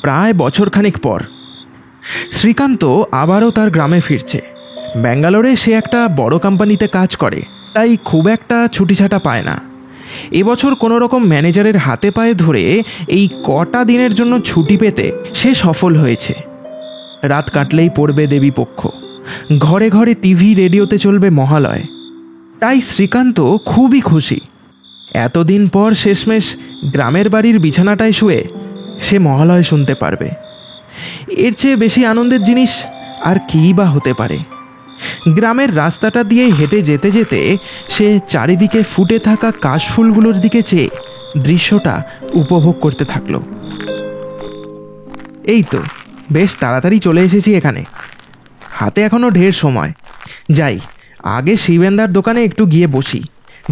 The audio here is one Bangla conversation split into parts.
প্রায় বছরখানেক পর শ্রীকান্ত আবারও তার গ্রামে ফিরছে। ব্যাঙ্গালোরে সে একটা বড় কোম্পানিতে কাজ করে, তাই খুব একটা ছুটিছাটা পায় না। এবছর কোনো রকম ম্যানেজারের হাতে পায়ে ধরে এই কটা দিনের জন্য ছুটি পেতে সে সফল হয়েছে। রাত কাটলেই পড়বে দেবীপক্ষ, ঘরে ঘরে টিভি রেডিওতে চলবে মহালয়। তাই শ্রীকান্ত খুবই খুশি। এতদিন পর শেষমেশ গ্রামের বাড়ির বিছানাটায় শুয়ে সে মহালয় শুনতে পারবে। এর চেয়ে বেশি আনন্দের জিনিস আর কী বা হতে পারে। গ্রামের রাস্তাটা দিয়ে হেঁটে যেতে যেতে সে চারিদিকে ফুটে থাকা কাশফুলগুলোর দিকে চেয়ে দৃশ্যটা উপভোগ করতে থাকলো। এই তো বেশ তাড়াতাড়ি চলে এসেছি এখানে, হাতে এখনও ঢের সময়। যাই, আগে শিবেন্দার দোকানে একটু গিয়ে বসি।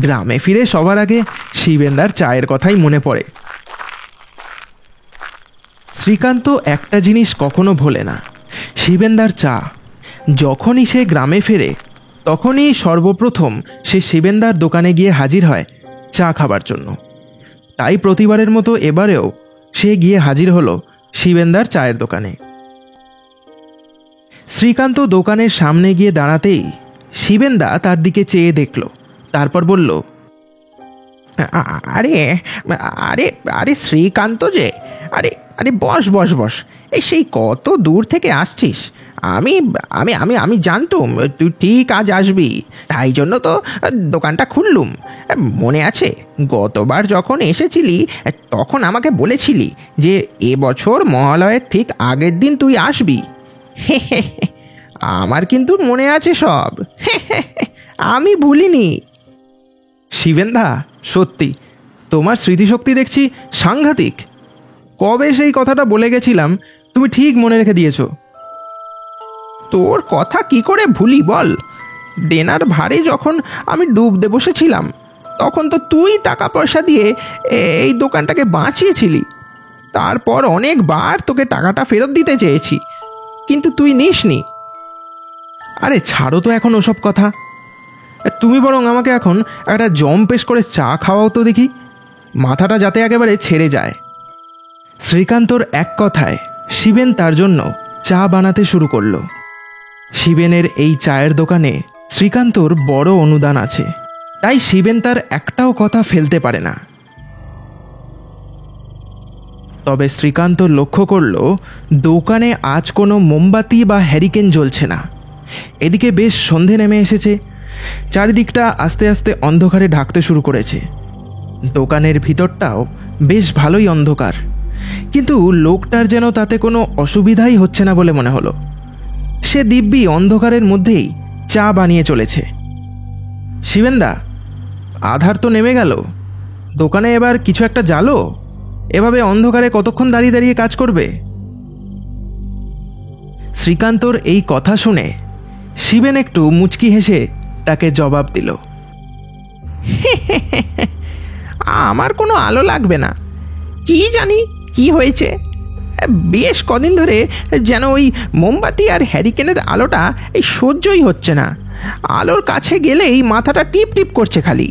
গ্রামে ফিরে সবার আগে শিবেন্দার চায়ের কথাই মনে পড়ে। শ্রীকান্ত একটা জিনিস কখনো ভোলে না, শিবেন্দার চা। যখনই সে গ্রামে ফেরে তখনই সর্বপ্রথম সে শিবেন্দার দোকানে গিয়ে হাজির হয় চা খাবার জন্য। তাই প্রতিবারের মতো এবারেও সে গিয়ে হাজির হলো শিবেন্দার চায়ের দোকানে। শ্রীকান্ত দোকানের সামনে গিয়ে দাঁড়াতেই শিবেন্দা তার দিকে চেয়ে দেখল, তারপর বলল, আরে আরে আরে শ্রীকান্ত যে, আরে আরে বস বস বস, এই সেই কত দূর থেকে আসছিস। আমি আমি আমি আমি জানতুম তুই ঠিক আজ আসবি, তাই জন্য তো দোকানটা খুললুম। মনে আছে গতবার যখন এসেছিলি তখন আমাকে বলেছিলি যে এবছর মহালয়ের ঠিক আগের দিন তুই আসবি। আমার কিন্তু মনে আছে সব, আমি ভুলিনি। শিবেন্দা, সত্যি তোমার স্মৃতিশক্তি দেখছি সাংঘাতিক। কবে সেই কথাটা বলে গেছিলাম, তুমি ঠিক মনে রেখে দিয়েছ। তোর কথা কি করে ভুলি বল? দেনার ভারে যখন আমি ডুবতে বসেছিলাম তখন তো তুই টাকা পয়সা দিয়ে এই দোকানটাকে বাঁচিয়েছিলি। তারপর অনেকবার তোকে টাকাটা ফেরত দিতে চেয়েছি, কিন্তু তুই নিসনি। আরে ছাড়ো তো এখন ওসব কথা। তুমি বরং আমাকে এখন একটা জম্পেশ করে চা খাওয়াও তো দেখি, মাথাটা যাতে একেবারে ছেড়ে যায়। শ্রীকান্তর এক কথায় শিবেন তার জন্য চা বানাতে শুরু করলো। শিবেনের এই চায়ের দোকানে শ্রীকান্তর বড় অনুদান আছে, তাই শিবেন তার একটাও কথা ফেলতে পারে না। তবে শ্রীকান্ত লক্ষ্য করল দোকানে আজ কোনো মোমবাতি বা হ্যারিকেন জ্বলছে না। এদিকে বেশ সন্ধে নেমে এসেছে, চারিদিকটা আস্তে আস্তে অন্ধকারে ঢাকতে শুরু করেছে। দোকানের ভিতরটাও বেশ ভালোই অন্ধকার, কিন্তু লোকটার যেন তাতে কোনো অসুবিধাই হচ্ছে না বলে মনে হলো। সে দিব্যি অন্ধকারের মধ্যেই চা বানিয়ে চলেছে। শিবেন্দা, আধার তো নেমে গেল, দোকানে এবার কিছু একটা জ্বালো। এভাবে অন্ধকারে কতক্ষণ দাঁড়িয়ে দাঁড়িয়ে কাজ করবে? শ্রীকান্তর এই কথা শুনে শিবেন একটু মুচকি হেসে তাকে জবাব দিল, আমার কোনো আলো লাগবে না। কি জানি কি হয়েছে, বেশ কদিন ধরে যেন ওই মোমবাতি আর হ্যারিকেনের আলোটা এই সহ্যই হচ্ছে না। আলোর কাছে গেলেই মাথাটা টিপ টিপ করছে খালি।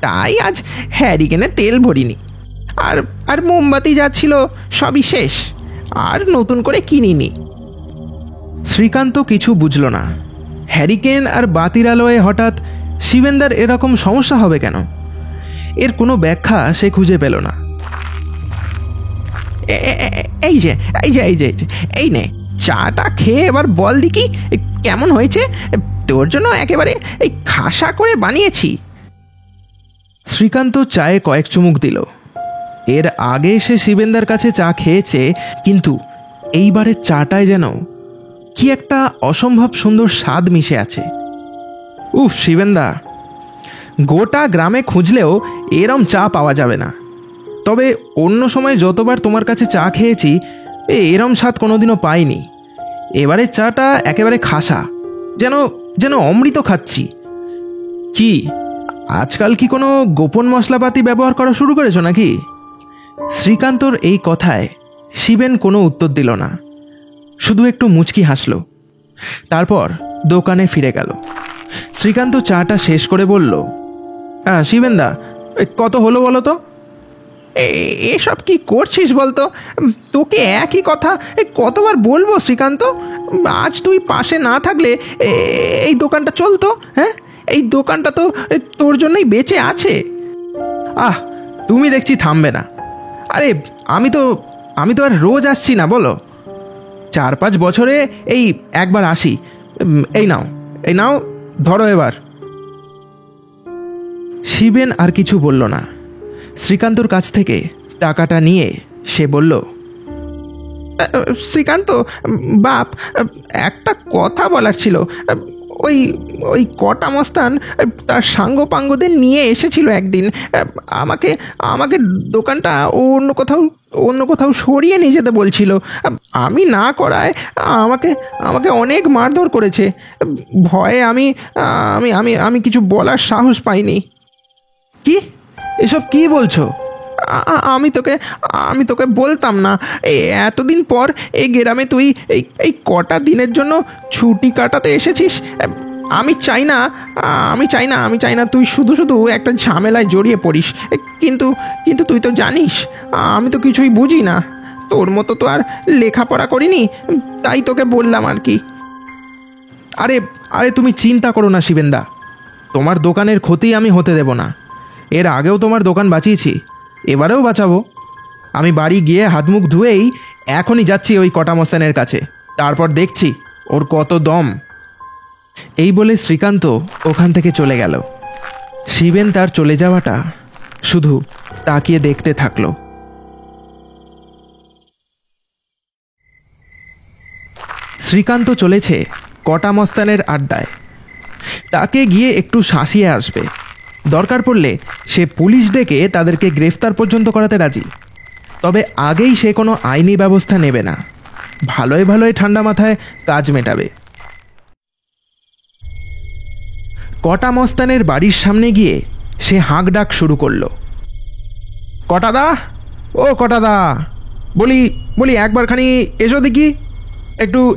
তাই আজ হ্যারিকেনে তেল ভরিনি, আর আর মোমবাতি যা ছিল সবই শেষ, আর নতুন করে কিনিনি। শ্রীকান্ত কিছু বুঝল না। হ্যারিকেন আর বাতির আলোয় হঠাৎ শিবেন্দার এরকম সমস্যা হবে কেন? এর কোনো ব্যাখ্যা সে খুঁজে পেল না। এই যে এই যে এই যে এই নে, চাটা খেয়ে এবার বল দেখি কেমন হয়েছে। তোর জন্য একেবারে এই খাসা করে বানিয়েছি। শ্রীকান্ত চায়ে কয়েক চুমুক দিল। এর আগে সে শিবেন্দার কাছে চা খেয়েছে, কিন্তু এইবারের চাটায় যেন কি একটা অসম্ভব সুন্দর স্বাদ মিশে আছে। উফ শিবেন্দা, গোটা গ্রামে খুঁজলেও এরম চা পাওয়া যাবে না। তবে অন্য সময় যতবার তোমার কাছে চা খেয়েছি এরম স্বাদ কোনোদিনও পাইনি। এবারের চাটা একেবারে খাসা, যেন যেন অমৃত খাচ্ছি। কি আজকাল কি কোনো গোপন মশলাপাতি ব্যবহার করা শুরু করেছো নাকি? শ্রীকান্তর এই কথায় শিবেন কোনো উত্তর দিল না, শুধু একটু মুচকি হাসল। তারপর দোকানে ফিরে গেল। শ্রীকান্ত চাটা শেষ করে বলল, হ্যাঁ শিবেন্দা, কত হলো বলো তো? এসব কি করছিস বলতো? তোকে একই কথা কতবার বলবো শ্রীকান্ত? আজ তুই পাশে না থাকলে এই দোকানটা চলতো? হ্যাঁ, এই দোকানটা তো তোর জন্যই বেঁচে আছে। আহ, তুমি দেখছি থামবে না। আরে আমি তো আর রোজ আসছি না, বলো। 4-5 বছরে এই একবার আসি। এই নাও ধরো এবার। শিবেন আর কিছু বলল না। শ্রীকান্তর কাছ থেকে টাকাটা নিয়ে সে বলল, শ্রীকান্ত বাপ, একটা কথা বলার ছিল। ওই ওই কটা মস্তান তার সাঙ্গপাঙ্গদের নিয়ে এসেছিল একদিন। আমাকে আমাকে দোকানটা অন্য কোথাও সরিয়ে নিয়ে যেতে বলছিল। আমি না করায় আমাকে আমাকে অনেক মারধর করেছে। ভয়ে আমি আমি আমি আমি কিছু বলার সাহস পাইনি। কি এসব কি বলছো? আমি তোকে বলতাম না, এই এতদিন পর এই গ্রামে তুই এই কটা দিনের জন্য ছুটি কাটাতে এসেছিস। আমি চাই না তুই শুধু শুধু একটা ঝামেলায় জড়িয়ে পড়িস। কিন্তু তুই তো জানিস আমি তো কিছুই বুঝি না। তোর মতো তো আর লেখাপড়া করিনি, তাই তোকে বললাম আর কি। আরে তুমি চিন্তা করো না শিবেন্দা, তোমার দোকানের ক্ষতি আমি হতে দেব না। এর আগেও তোমার দোকান বাঁচিয়েছি, এবারেও বাঁচাবো। আমি বাড়ি গিয়ে হাত মুখ ধুয়েই এখনই যাচ্ছি ওই কটা মস্তানের কাছে, তারপর দেখছি ওর কত দম। এই বলে শ্রীকান্ত ওখান থেকে চলে গেল। শিবেন তার চলে যাওয়াটা শুধু তাকিয়ে দেখতে থাকলো। শ্রীকান্ত চলেছে কটা মস্তানের আড্ডায়। তাকে গিয়ে একটু শাসিয়ে আসবে, দরকার পড়লে সে পুলিশ ডেকে তাদেরকে গ্রেফতার পর্যন্ত করাতে রাজি। তবে আগেই সে কোনো আইনি ব্যবস্থা নেবে না, ভালোই ঠান্ডা মাথায় কাজ মেটাবে। কটা মস্তানের বাড়ির সামনে গিয়ে সে হাঁক ডাক শুরু করলো, কটাদা, ও কটাদা, বলি একবারখানি এসো দেখি,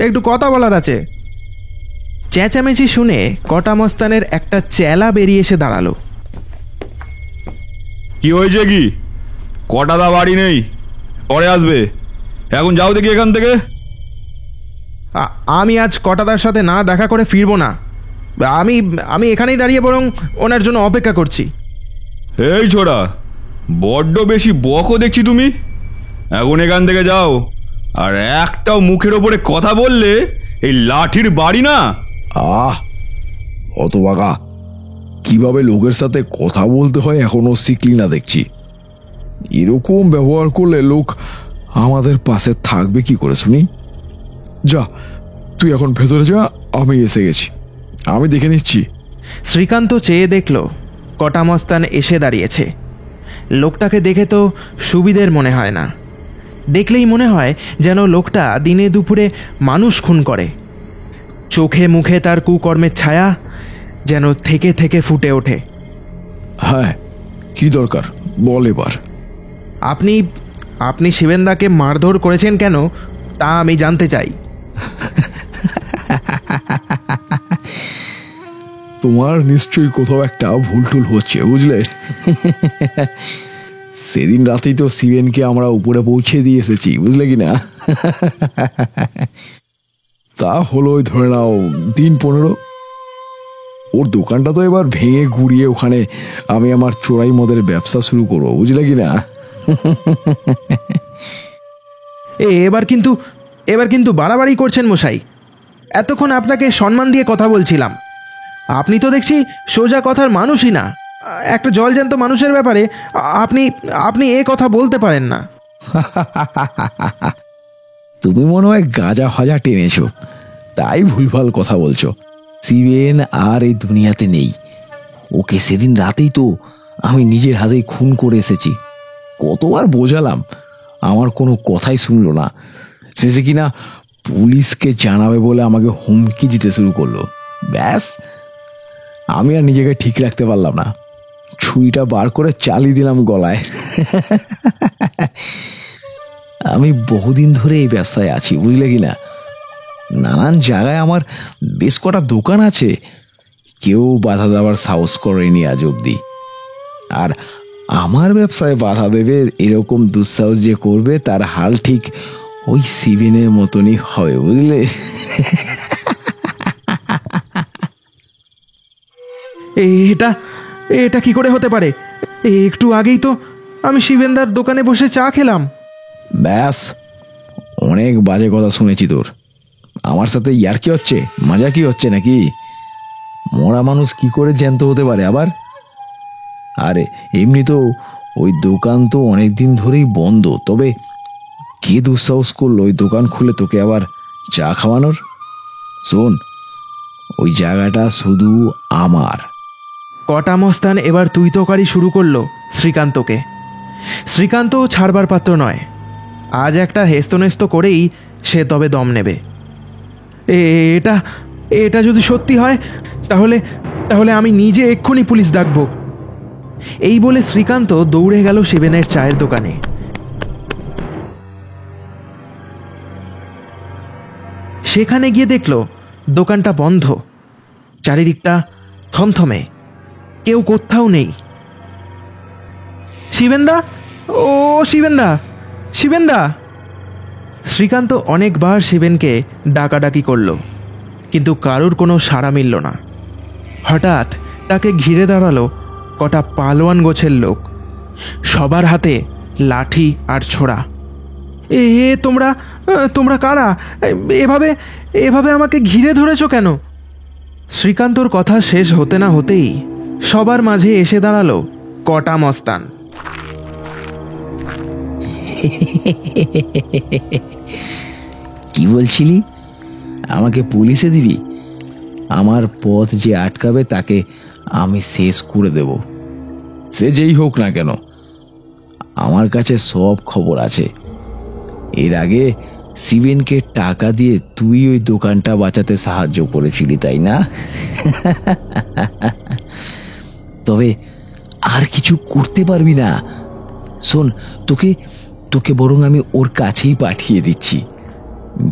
একটু কথা বলার আছে। চেঁচামেচি শুনে কটা মস্তানের একটা চেলা বেরিয়ে এসে দাঁড়ালো। কি হয়েছে? কি কটাদা বাড়ি নেই, পরে আসবে, এখন যাও দেখি এখান থেকে। আমি আজ কটাদার সাথে না দেখা করে ফিরবো না। আমি এখানেই দাঁড়িয়ে বরং ওনার জন্য অপেক্ষা করছি। এই ছোড়া, বড্ড বেশি বকো দেখছি তুমি। এখন এখান থেকে যাও, আর একটাও মুখের ওপরে কথা বললে এই লাঠির বাড়ি না। অত বাগা, কিভাবে লোকের সাথে কথা বলতে হয় এখনো শিখলি না দেখছি। এরকম ব্যবহার করলে লোক আমাদের পাশে থাকবে কি করে শুনি? যা, তুই এখন ভেতরে যা, আমি এসে গেছি, আমি দেখে নিচ্ছি। শ্রীকান্ত চেয়ে দেখল কটা মস্তান এসে দাঁড়িয়েছে। লোকটাকে দেখে তো সুবিধের মনে হয় না, দেখলেই মনে হয় যেন লোকটা দিনে দুপুরে মানুষ খুন করে। চোখে মুখে তার কুকর্মের ছায়া যেন থেকে থেকে ফুটে ওঠে। হ্যাঁ, কি দরকার বল এবার। আপনি শিবেন্দাকে মারধর করেছেন কেন তা আমি জানতে চাই। তোমার নিশ্চয়ই কোথাও একটা ভুল টুল হচ্ছে, বুঝলে? সেদিন রাতেই তো শিবেনকে আমরা উপরে পৌঁছে দিয়ে এসেছি, বুঝলে কি না? তা হলো ধরে নাও দিন 15। ওর দোকানটা তো এবার ভেঙে গুড়িয়ে ওখানে আমি আমার চোরাই মদের ব্যবসা শুরু করবো, বুঝলে কি না? এবার কিন্তু বাড়াবাড়ি করছেন মশাই। এতক্ষণ আপনাকে সম্মান দিয়ে কথা বলছিলাম, আপনি তো দেখছি সোজা কথার মানুষই না। একটা জলজ্যান্ত মানুষের ব্যাপারে আপনি এ কথা বলতে পারেন না। তুমি মনে হয় গাঁজা ফাজা টেনেছো, তাই ভুলভাল কথা বলছো। শিবেন আর এই দুনিয়াতে নেই। ওকে সেদিন রাতেই তো আমি নিজের হাতেই খুন করে এসেছি। কতবার বোঝালাম, আমার কোনো কথাই শুনলো না। শেষে কিনা পুলিশকে জানাবে বলে আমাকে হুমকি দিতে শুরু করলো। ব্যাস, আমি আর নিজেকে ঠিক রাখতে পারলাম না, ছুরিটা বার করে চালিয়ে দিলাম গলায়। আমি বহুদিন ধরে এই ব্যবসায় আছি, বুঝলে কিনা? নানান জায়গায় আমার বেশ কটা দোকান আছে, কেউ বাধা দেওয়ার সাহস করেনি আজ অব্দি। আর আমার ব্যবসায় বাধা দেবে এরকম দুঃসাহস যে করবে তার হাল ঠিক ওই শিবেনের মতনই হবে, বুঝলে? এটা এটা কি করে হতে পারে? একটু আগেই তো আমি শিবেনদার দোকানে বসে চা খেলাম। ব্যাস, অনেক বাজে কথা শুনেছি তোর। আমার সাথে ইয়ার কি হচ্ছে, মজা কি হচ্ছে নাকি? মরা মানুষ কি করে জ্যান্ত হতে পারে আবার? আরে এমনি তো ওই দোকান তো অনেক দিন ধরেই বন্ধ, তবে কে দুঃসাহস করলো ওই দোকান খুলে তোকে আবার চা খাওয়ানোর? শোন, ওই জায়গাটা শুধু আমার। কটা মস্তান এবার তুই তকারি শুরু করলো শ্রীকান্তকে। শ্রীকান্ত ছাড়বার পাত্র নয়। আজ একটা হেস্তনেস্ত করেই সে তবে দম নেবে। এটা এটা যদি সত্যি হয় তাহলে তাহলে আমি নিজে এক্ষুনি পুলিশ ডাকবো। এই বলে শ্রীকান্ত দৌড়ে গেল শিবেনের চায়ের দোকানে। সেখানে গিয়ে দেখল দোকানটা বন্ধ, চারিদিকটা থমথমে, কেউ কোথাও নেই। শিবেনদা, ও শিবেনদা, শিবেনদা! শ্রীকান্ত অনেকবার শিবেনকে ডাকাডাকি করল, কিন্তু কারোর কোনো সাড়া মিলল না। হঠাৎ তাকে ঘিরে দাঁড়ালো কটা পালোয়ান গোছের লোক, সবার হাতে লাঠি আর ছোড়া। এ তোমরা তোমরা কারা? এভাবে এভাবে আমাকে ঘিরে ধরেছ কেন? শ্রীকান্তর কথা শেষ হতে না হতেই সবার মাঝে এসে দাঁড়ালো কটা মস্তান। কি বলছিলি? আমাকে পুলিশে দিবি? আমার পথ যে আটকাবে তাকে আমি শেষ করে দেব, সে যেই হোক না কেন। আমার কাছে সব খবর আছে। এর আগে শিবেনকে টাকা দিয়ে তুই ওই দোকানটা বাঁচাতে সাহায্য করেছিলি, তাই না? তবে আর কিছু করতে পারবি না। শোন, তোকে তোকে বরং আমি ওর কাছেই পাঠিয়ে দিচ্ছি,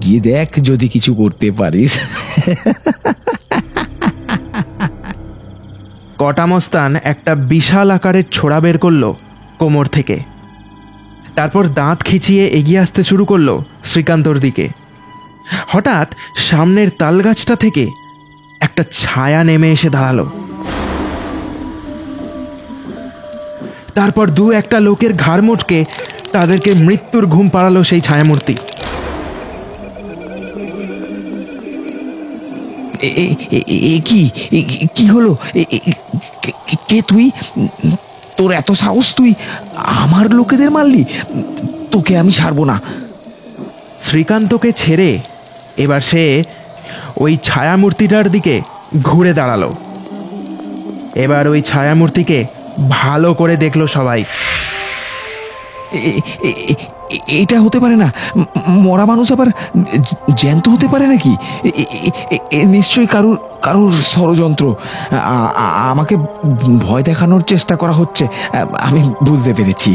গিয়ে দেখ যদি কিছু করতে পারিস। কটা মস্তান একটা বিশাল আকারের ছোড়া বের করলো কোমর থেকে, তারপর দাঁত খিচিয়ে এগিয়ে আসতে শুরু করলো শ্রীকান্তর দিকে। হঠাৎ সামনের তালগাছটা থেকে একটা ছায়া নেমে এসে দাঁড়ালো। তারপর দু একটা লোকের ঘাড় মোটকে তাদেরকে মৃত্যুর ঘুম পাড়ালো সেই ছায়ামূর্তি। কি কি হলো? কে তুই? তোর এত সাহস, তুই আমার লোকেদের মারলি? তোকে আমি ছাড়বো না। শ্রীকান্তকে ছেড়ে এবার সে ওই ছায়ামূর্তিটার দিকে ঘুরে দাঁড়ালো। এবার ওই ছায়ামূর্তিকে ভালো করে দেখলো সবাই। এটা হতে পারে না, মরা মানুষ আবার জ্যান্ত হতে পারে নাকি? নিশ্চয়ই কারুর কারুর ষড়যন্ত্র। আমাকে ভয় দেখানোর চেষ্টা করা হচ্ছে, আমি বুঝতে পেরেছি।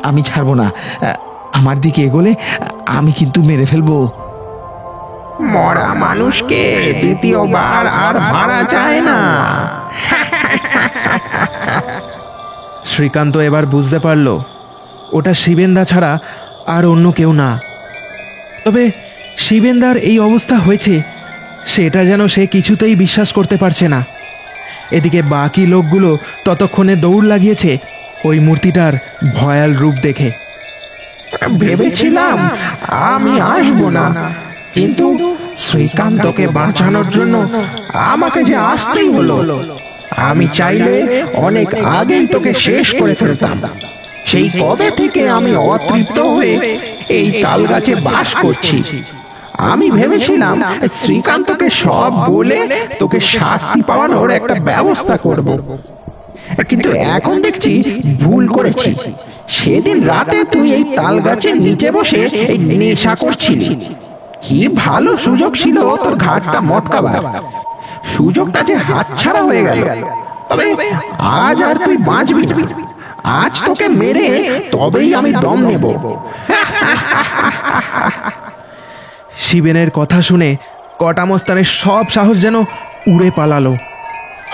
আমি ছাড়বো না। আমার দিকে এগোলে আমি কিন্তু মেরে ফেলবো। মরা মানুষকে দ্বিতীয়বার আর মারা যায় না। শ্রীকান্ত এবার বুঝতে পারল ওটা শিবেনদা ছাড়া আর অন্য কেউ না। তবে শিবেনদার এই অবস্থা হয়েছে সেটা যেন সে কিছুতেই বিশ্বাস করতে পারছে না। এদিকে বাকি লোকগুলো ততক্ষণে দৌড় লাগিয়েছে ওই মূর্তিটার ভয়াল রূপ দেখে। ভেবেছিলাম আমি আসবো না, কিন্তু শ্রীকান্তকে বাঁচানোর জন্য আমাকে যে আসতেই হলো। আমি চাইলে অনেক আগেই তোকে শেষ করে ফেলতাম। সেই কবে থেকে আমি অতৃপ্ত হয়ে এই তাল গাছে বাস করছি। আমি ভেবেছিলাম শ্রীকান্তকে সব বলে তোকে শাস্তি পাওয়ানোর একটা ব্যবস্থা করব, কিন্তু এখন দেখছি ভুল করেছি। সেদিন রাতে তুই এই তাল গাছের নিচে বসে এই নেশা করছিলি। কি ভালো সুযোগ ছিল তোর ঘাটটা মটকাবার। সুযোগটা যে হাতছাড়া হয়ে গেল। তবে আজ আর তুই বাঁচবি না। আজ তোকে মেরে তবেই আমি দম নেব। শিবেনের কথা শুনে কটামস্তানের সব সাহস যেন উড়ে পালালো।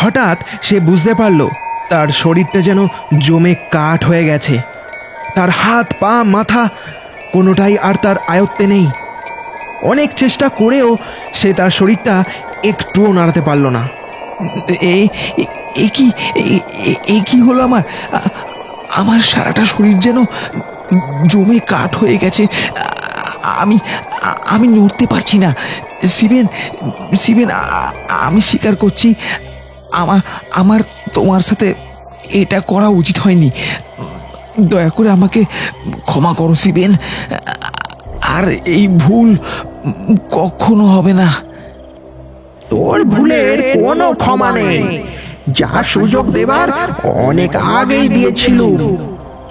হঠাৎ সে বুঝতে পারল তার শরীরটা যেন জমে কাঠ হয়ে গেছে। তার হাত পা মাথা কোনোটাই আর তার আয়ত্তে নেই। অনেক চেষ্টা করেও সে তার শরীরটা একটুও নাড়াতে পারল না। এ কি হলো আমার সারাটা শরীর যেন জমে কাঠ হয়ে গেছে। আমি আমি নড়তে পারছি না। শিবেন শিবেন আমি স্বীকার করছি আমার তোমার সাথে এটা করা উচিত হয়নি। দয়া করে আমাকে ক্ষমা করো শিবেন, আর এই ভুল কখনো হবে না। তোর ভুলের কোনো ক্ষমা নেই। যা সুযোগ দেবার অনেক আগেই দিয়েছিল।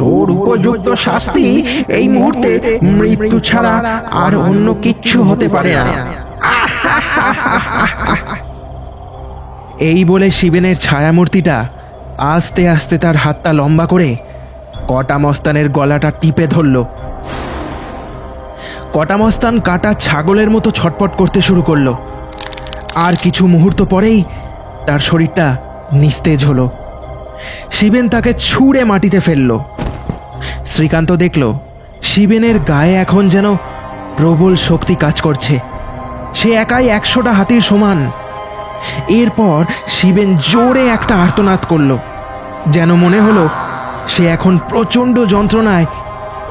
তোর উপযুক্ত শাস্তি এই মুহূর্তে মৃত্যু ছাড়া আর অন্য কিচ্ছু হতে পারে না। এই বলে শিবেনের ছায়ামূর্তিটা আস্তে আস্তে তার হাতটা লম্বা করে কটামস্তানের গলাটা টিপে ধরল। কটামস্তান কাটা ছাগলের মতো ছটপট করতে শুরু করলো। আর কিছু মুহূর্ত পরেই তার শরীরটা নিস্তেজ হলো। শিবেন তাকে ছুঁড়ে মাটিতে ফেলল। শ্রীকান্ত দেখল শিবেনের গায়ে এখন যেন প্রবল শক্তি কাজ করছে। সে একাই 100টা হাতির সমান। এরপর শিবেন জোরে একটা আর্তনাদ করল, যেন মনে হলো সে এখন প্রচণ্ড যন্ত্রণায়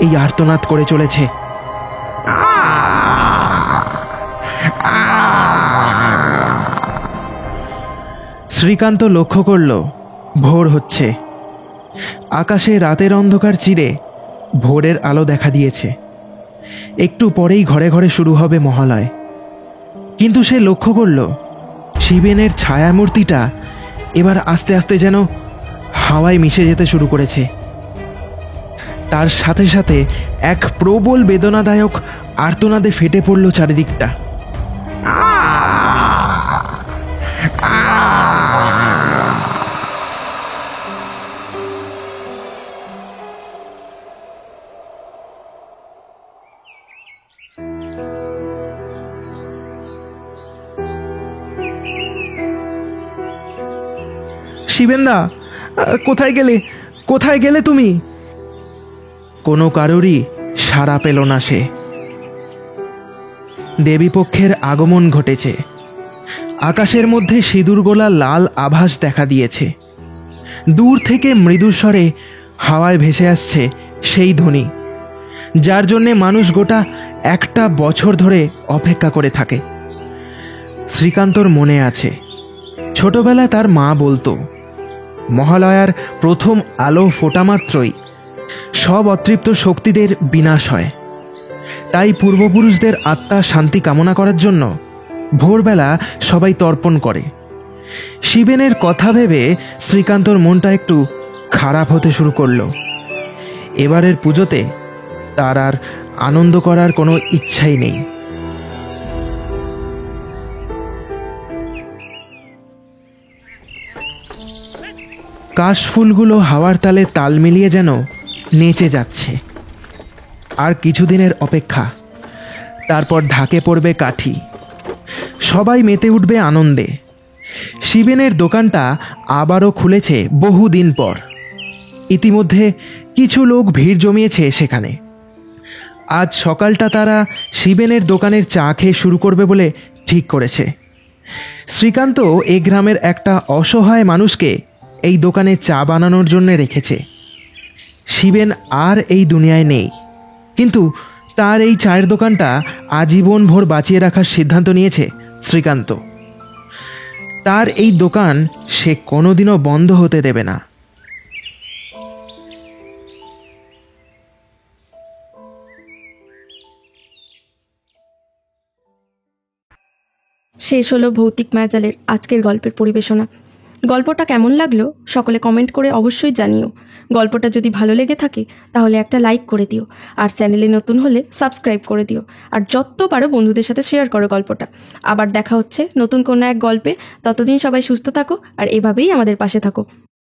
এই আর্তনাদ করে চলেছে। শ্রীকান্ত লক্ষ্য করল ভোর হচ্ছে। আকাশে রাতের অন্ধকার চিরে ভোরের আলো দেখা দিয়েছে। একটু পরেই ঘরে ঘরে শুরু হবে মহালয়। কিন্তু সে লক্ষ্য করল শিবেনের ছায়ামূর্তিটা এবার আস্তে আস্তে যেন হাওয়ায় মিশে যেতে শুরু করেছে। তার সাথে সাথে এক প্রবল বেদনাদায়ক আর্তনাদে ফেটে পড়ল চারিদিকটা। শিবেনদা, কোথায় গেলে তুমি? কোনো কারোরই সাড়া পেল না সে। দেবীপক্ষের আগমন ঘটেছে। আকাশের মধ্যে সিঁদুর গোলা লাল আভাস দেখা দিয়েছে। দূর থেকে মৃদুস্বরে হাওয়ায় ভেসে আসছে সেই ধ্বনি, যার জন্যে মানুষ গোটা একটা বছর ধরে অপেক্ষা করে থাকে। শ্রীকান্তর মনে আছে, ছোটবেলায় তার মা বলতো মহালয়ার প্রথম আলো ফোটা মাত্রই সব অতৃপ্ত শক্তিদের বিনাশ হয়। তাই পূর্বপুরুষদের আত্মা শান্তি কামনা করার জন্য ভোরবেলা সবাই তর্পণ করে। শিবেনের কথা ভেবে শ্রীকান্তর মনটা একটু খারাপ হতে শুরু করলো। এবারের পুজোতে তার আর আনন্দ করার কোনো ইচ্ছাই নেই। কাশফুলগুলো হাওয়ার তালে তাল মিলিয়ে যেন নেচে যাচ্ছে। আর কিছুদিনের অপেক্ষা, তারপর ঢাকে পড়বে কাঠি। সবাই মেতে উঠবে আনন্দে। শিবেনের দোকানটা আবারও খুলেছে বহুদিন পর। ইতিমধ্যে কিছু লোক ভিড় জমিয়েছে সেখানে। আজ সকালটা তারা শিবেনের দোকানের চা খেয়ে শুরু করবে বলে ঠিক করেছে। শ্রীকান্ত এ গ্রামের একটা অসহায় মানুষকে এই দোকানে চা বানানোর জন্য রেখেছে। শিবেন আর এই দুনিয়ায় নেই, কিন্তু তার এই চায়ের দোকানটা আজীবন ভোর বাঁচিয়ে রাখার সিদ্ধান্ত নিয়েছে শ্রীকান্ত। তার এই দোকান সে কোনোদিনও বন্ধ হতে দেবে না। শেষ হলো ভৌতিক মায়াজালের আজকের গল্পের পরিবেশনা। গল্পটা কেমন লাগলো সকলে কমেন্ট করে অবশ্যই জানিও। গল্পটা যদি ভালো লেগে থাকে তাহলে একটা লাইক করে দিও, আর চ্যানেলে নতুন হলে সাবস্ক্রাইব করে দিও, আর যত পারো বন্ধুদের সাথে শেয়ার করো গল্পটা। আবার দেখা হচ্ছে নতুন কোনো এক গল্পে। ততদিন সবাই সুস্থ থাকো আর এভাবেই আমাদের পাশে থাকো।